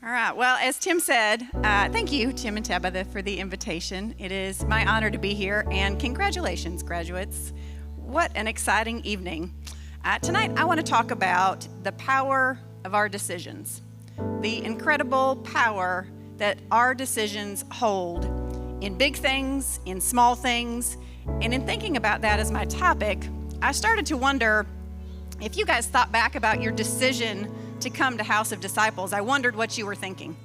All right. Well, as Tim said, thank you, Tim and Tabitha, for the invitation. It is my honor to be here, and congratulations, graduates. What an exciting evening. Tonight, I want to talk about the power of our decisions, the incredible power that our decisions hold in big things, in small things, and in thinking about that as my topic, I started to wonder if you guys thought back about your decision to come to House of Disciples. I wondered what you were thinking.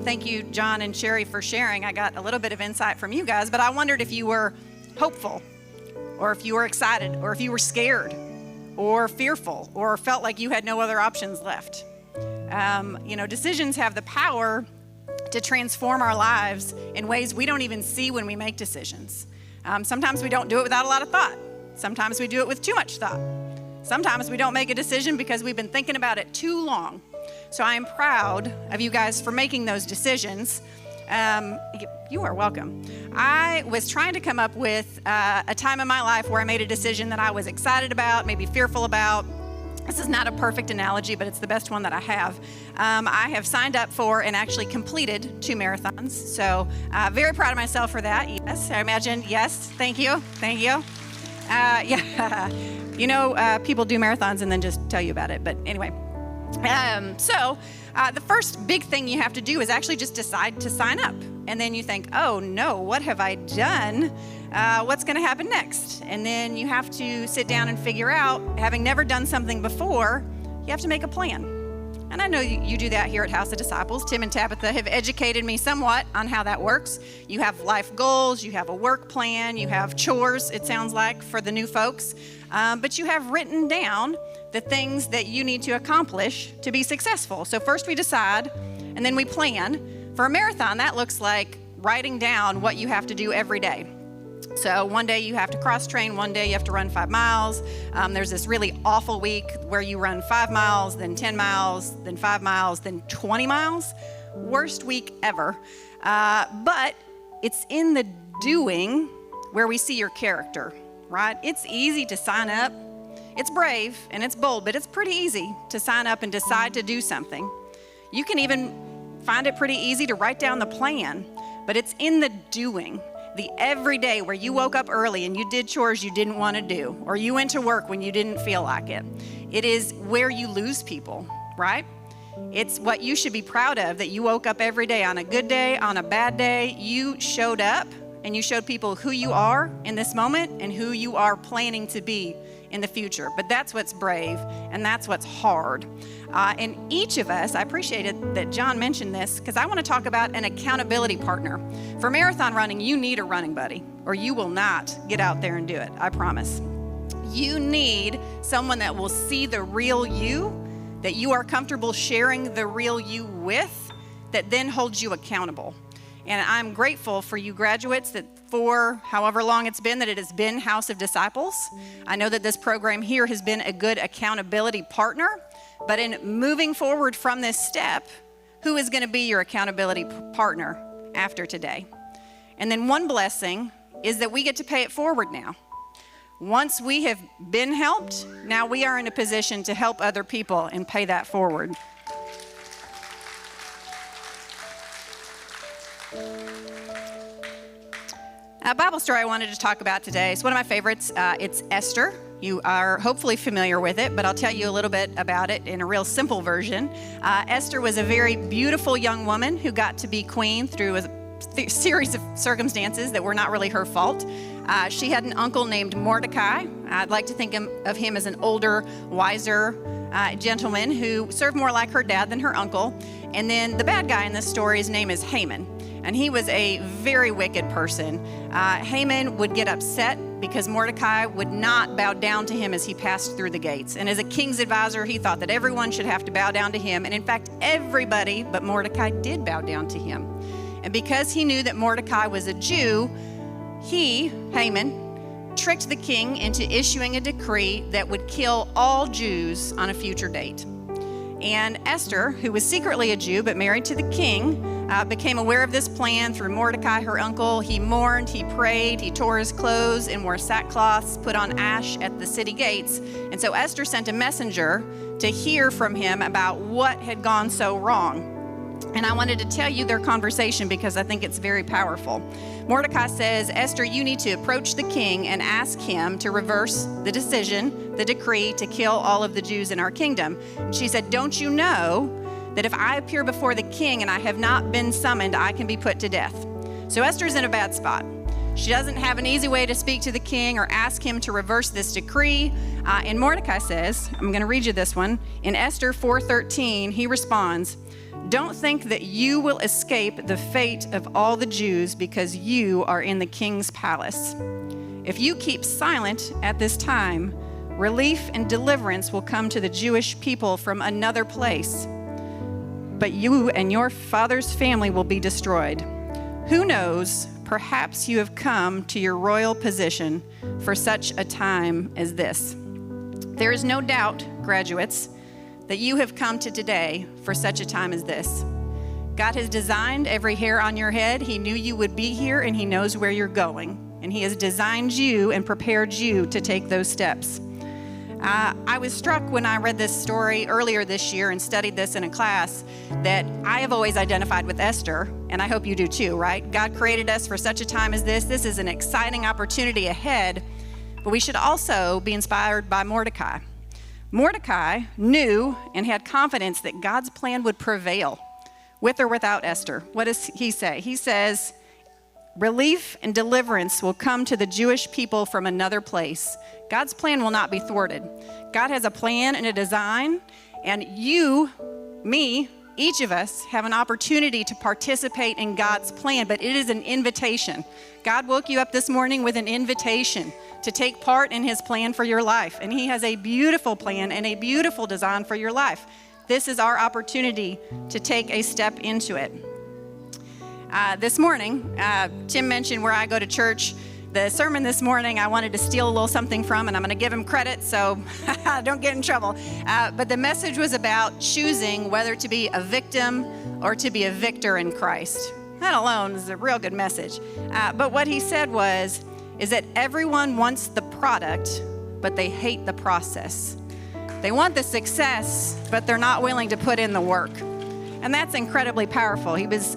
Thank you, John and Sherry, for sharing. I got a little bit of insight from you guys, but I wondered if you were hopeful, or if you were excited, or if you were scared, or fearful, or felt like you had no other options left. Decisions have the power to transform our lives in ways we don't even see when we make decisions. Sometimes we don't do it without a lot of thought. Sometimes we do it with too much thought. Sometimes we don't make a decision because we've been thinking about it too long. So I am proud of you guys for making those decisions. You are welcome. I was trying to come up with a time in my life where I made a decision that I was excited about, maybe fearful about. This is not a perfect analogy, but it's the best one that I have. I have signed up for and actually completed 2 marathons. So very proud of myself for that. Yes, I imagine. Yes, thank you. Thank you. People do marathons and then just tell you about it. But anyway, the first big thing you have to do is actually just decide to sign up. And then you think, oh no, what have I done? What's going to happen next? And then you have to sit down and figure out, having never done something before, you have to make a plan. And I know you do that here at House of Disciples. Tim and Tabitha have educated me somewhat on how that works. You have life goals, you have a work plan, you have chores, it sounds like, for the new folks. But you have written down the things that you need to accomplish to be successful. So first we decide, and then we plan. For a marathon, that looks like writing down what you have to do every day. So one day you have to cross-train, one day you have to run 5 miles. There's this really awful week where you run 5 miles, then 10 miles, then 5 miles, then 20 miles. Worst week ever. But it's in the doing where we see your character, right? It's easy to sign up. It's brave and it's bold, but it's pretty easy to sign up and decide to do something. You can even find it pretty easy to write down the plan, but it's in the doing. The everyday where you woke up early and you did chores you didn't want to do, or you went to work when you didn't feel like it. It is where you lose people, right? It's what you should be proud of, that you woke up every day, on a good day, on a bad day, you showed up and you showed people who you are in this moment and who you are planning to be in the future. But that's what's brave and that's what's hard. And each of us, I appreciated that John mentioned this because I want to talk about an accountability partner. For marathon running, you need a running buddy or you will not get out there and do it, I promise. You need someone that will see the real you, that you are comfortable sharing the real you with, that then holds you accountable. And I'm grateful for you graduates that for however long it's been that it has been House of Disciples. I know that this program here has been a good accountability partner, but in moving forward from this step, who is going to be your accountability partner after today? And then one blessing is that we get to pay it forward now. Once we have been helped, now we are in a position to help other people and pay that forward. A Bible story I wanted to talk about today. It's one of my favorites. It's Esther. You are hopefully familiar with it, but I'll tell you a little bit about it in a real simple version. Esther was a very beautiful young woman who got to be queen through a series of circumstances that were not really her fault. She had an uncle named Mordecai. I'd like to think of him as an older, wiser gentleman who served more like her dad than her uncle. And then the bad guy in this story, his name is Haman. And he was a very wicked person. Haman would get upset because Mordecai would not bow down to him as he passed through the gates. And as a king's advisor, he thought that everyone should have to bow down to him. And in fact, everybody but Mordecai did bow down to him. And because he knew that Mordecai was a Jew, Haman, tricked the king into issuing a decree that would kill all Jews on a future date. And Esther, who was secretly a Jew but married to the king, became aware of this plan through Mordecai, her uncle. He mourned, he prayed, he tore his clothes and wore sackcloths, put on ash at the city gates. And so Esther sent a messenger to hear from him about what had gone so wrong. And I wanted to tell you their conversation because I think it's very powerful. Mordecai says, Esther, you need to approach the king and ask him to reverse the decision, the decree to kill all of the Jews in our kingdom. And she said, don't you know that if I appear before the king and I have not been summoned, I can be put to death? So Esther's in a bad spot. She doesn't have an easy way to speak to the king or ask him to reverse this decree. And Mordecai says, I'm going to read you this one. In Esther 4:13, he responds, don't think that you will escape the fate of all the Jews because you are in the king's palace. If you keep silent at this time, relief and deliverance will come to the Jewish people from another place. But you and your father's family will be destroyed. Who knows, perhaps you have come to your royal position for such a time as this. There is no doubt, graduates, that you have come to today for such a time as this. God has designed every hair on your head. He knew you would be here, and he knows where you're going. And he has designed you and prepared you to take those steps. I was struck when I read this story earlier this year and studied this in a class that I have always identified with Esther, and I hope you do too, right? God created us for such a time as this. This is an exciting opportunity ahead, but we should also be inspired by Mordecai. Mordecai knew and had confidence that God's plan would prevail with or without Esther. What does he say? He says, relief and deliverance will come to the Jewish people from another place. God's plan will not be thwarted. God has a plan and a design, and you, me, each of us have an opportunity to participate in God's plan, but it is an invitation. God woke you up this morning with an invitation to take part in his plan for your life, and he has a beautiful plan and a beautiful design for your life. This is our opportunity to take a step into it. This morning, Tim mentioned where I go to church. The sermon this morning, I wanted to steal a little something from, and I'm going to give him credit, so don't get in trouble. But the message was about choosing whether to be a victim or to be a victor in Christ. That alone is a real good message. But what he said is that everyone wants the product, but they hate the process. They want the success, but they're not willing to put in the work. And that's incredibly powerful. He was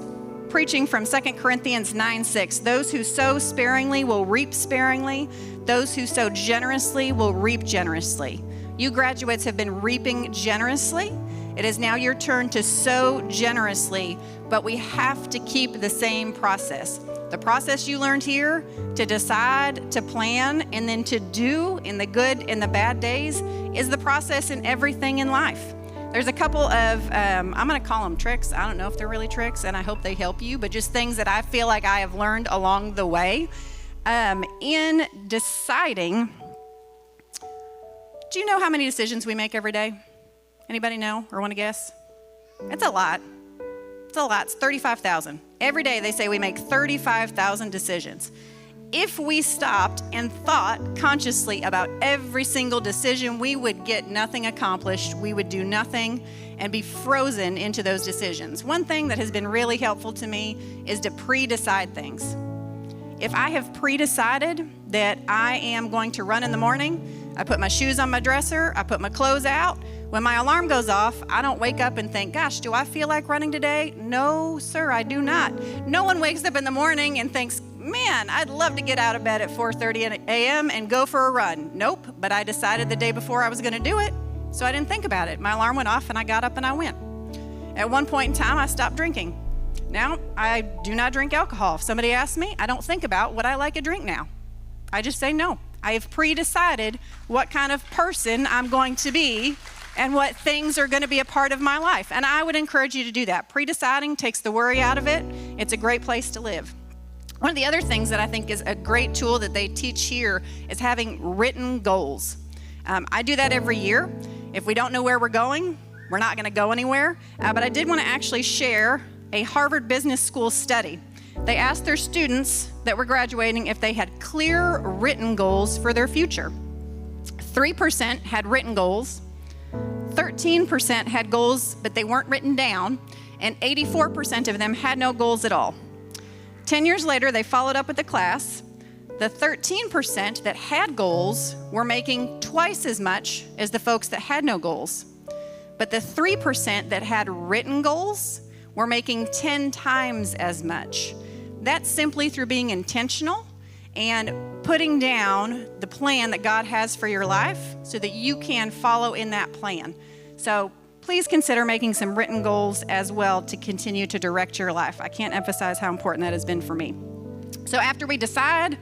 preaching from 2 Corinthians 9:6. Those who sow sparingly will reap sparingly. Those who sow generously will reap generously. You graduates have been reaping generously. It is now your turn to sow generously, but we have to keep the same process. The process you learned here to decide, to plan, and then to do in the good and the bad days is the process in everything in life. There's a couple of, I'm going to call them tricks. I don't know if they're really tricks, and I hope they help you, but just things that I feel like I have learned along the way. In deciding, do you know how many decisions we make every day? Anybody know or want to guess? It's a lot. It's a lot. It's 35,000. Every day they say we make 35,000 decisions. If we stopped and thought consciously about every single decision, we would get nothing accomplished. We would do nothing and be frozen into those decisions. One thing that has been really helpful to me is to pre-decide things. If I have pre-decided that I am going to run in the morning, I put my shoes on my dresser, I put my clothes out. When my alarm goes off, I don't wake up and think, gosh, do I feel like running today? No, sir, I do not. No one wakes up in the morning and thinks, man, I'd love to get out of bed at 4:30 a.m. and go for a run. Nope, but I decided the day before I was going to do it, so I didn't think about it. My alarm went off and I got up and I went. At one point in time, I stopped drinking. Now, I do not drink alcohol. If somebody asks me, I don't think about would I like a drink now. I just say no. I have pre-decided what kind of person I'm going to be and what things are going to be a part of my life. And I would encourage you to do that. Pre-deciding takes the worry out of it. It's a great place to live. One of the other things that I think is a great tool that they teach here is having written goals. I do that every year. If we don't know where we're going, we're not going to go anywhere. But I did want to actually share a Harvard Business School study. They asked their students that were graduating if they had clear written goals for their future. 3% had written goals. 13% had goals, but they weren't written down, and 84% of them had no goals at all. 10 years later, they followed up with the class. The 13% that had goals were making twice as much as the folks that had no goals. But the 3% that had written goals we're making 10 times as much. That's simply through being intentional and putting down the plan that God has for your life so that you can follow in that plan. So please consider making some written goals as well to continue to direct your life. I can't emphasize how important that has been for me. So after we decide,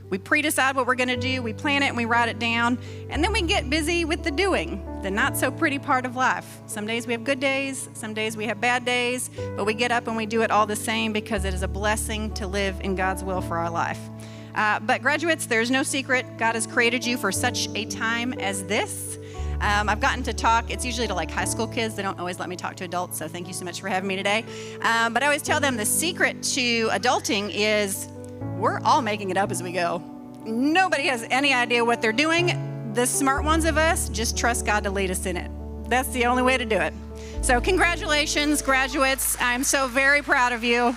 we pre-decide what we're going to do, we plan it and we write it down, and then we get busy with the doing, the not so pretty part of life. Some days we have good days, some days we have bad days, but we get up and we do it all the same because it is a blessing to live in God's will for our life. But graduates, there's no secret. God has created you for such a time as this. I've gotten to talk, it's usually to like high school kids. They don't always let me talk to adults, so thank you so much for having me today. But I always tell them the secret to adulting is we're all making it up as we go. Nobody has any idea what they're doing. The smart ones of us just trust God to lead us in it. That's the only way to do it. So congratulations, graduates. I'm so very proud of you.